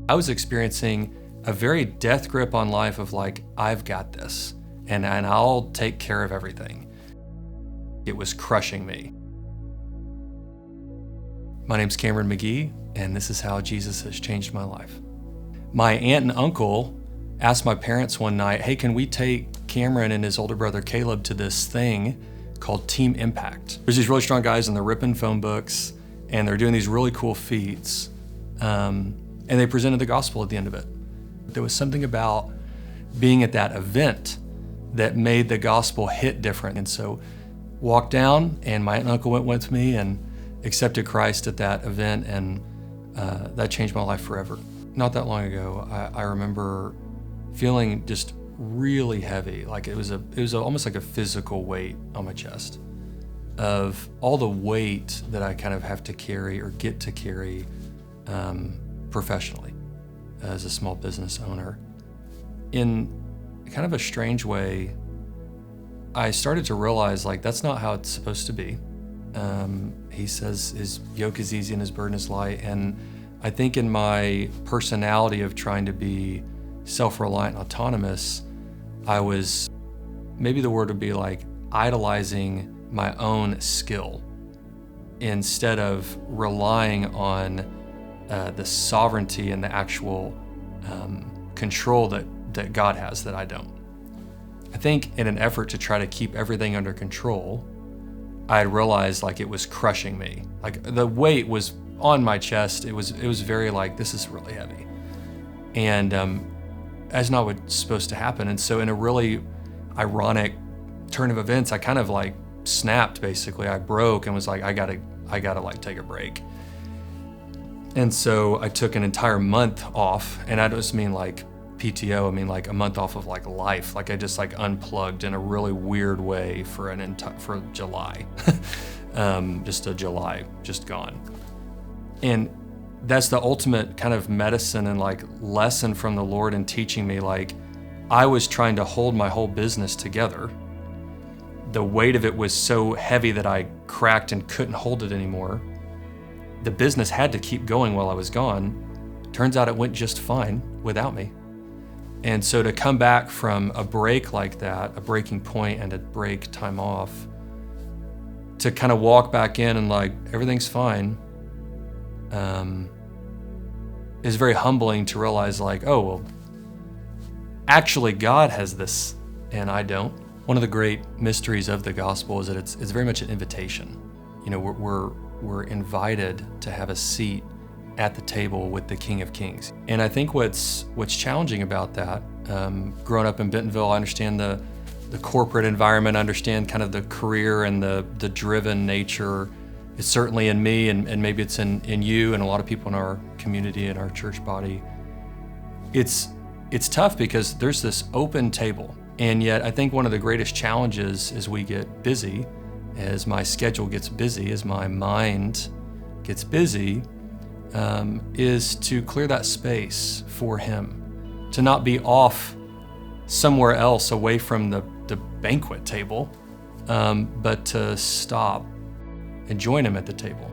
I was experiencing a very death grip on life of like, I've got this and I'll take care of everything. It was crushing me. My name's Cameron Magee, and this is how Jesus has changed my life. My aunt and uncle asked my parents one night, hey, can we take Cameron and his older brother Caleb to this thing called Team Impact? There's these really strong guys and they're ripping phone books and they're doing these really cool feats. And they presented the gospel at the end of it. There was something about being at that event that made the gospel hit different. And so walked down and my aunt and uncle went with me and accepted Christ at that event, and that changed my life forever. Not that long ago, I remember feeling just really heavy, like it was almost like a physical weight on my chest of all the weight that I kind of have to carry or get to carry professionally as a small business owner. In kind of a strange way, I started to realize like that's not how it's supposed to be. He says his yoke is easy and his burden is light. And I think in my personality of trying to be self-reliant, autonomous, I was, maybe the word would be like idolizing my own skill instead of relying on the sovereignty and the actual control that God has that I don't. I think in an effort to try to keep everything under control, I realized like it was crushing me. Like the weight was on my chest. It was very like, this is really heavy. And that's not what's supposed to happen. And so in a really ironic turn of events, I kind of like snapped basically. I broke and was like, I gotta like take a break. And so I took an entire month off, and I don't just mean like PTO, I mean like a month off of like life. Like I just like unplugged in a really weird way for July. Just a July, just gone. And that's the ultimate kind of medicine and like lesson from the Lord in teaching me, like I was trying to hold my whole business together. The weight of it was so heavy that I cracked and couldn't hold it anymore. The business had to keep going while I was gone. Turns out it went just fine without me. And so to come back from a break like that, a breaking point and a break time off, to kind of walk back in and like, everything's fine, is very humbling to realize like, oh, well, actually God has this and I don't. One of the great mysteries of the gospel is that it's very much an invitation. You know, we're invited to have a seat at the table with the King of Kings. And I think what's challenging about that, growing up in Bentonville, I understand the corporate environment, I understand kind of the career and the driven nature. It's certainly in me, and maybe it's in you and a lot of people in our community and our church body. It's tough because there's this open table. And yet I think one of the greatest challenges as we get busy, as my schedule gets busy, as my mind gets busy, is to clear that space for Him, to not be off somewhere else away from the banquet table, but to stop and join Him at the table.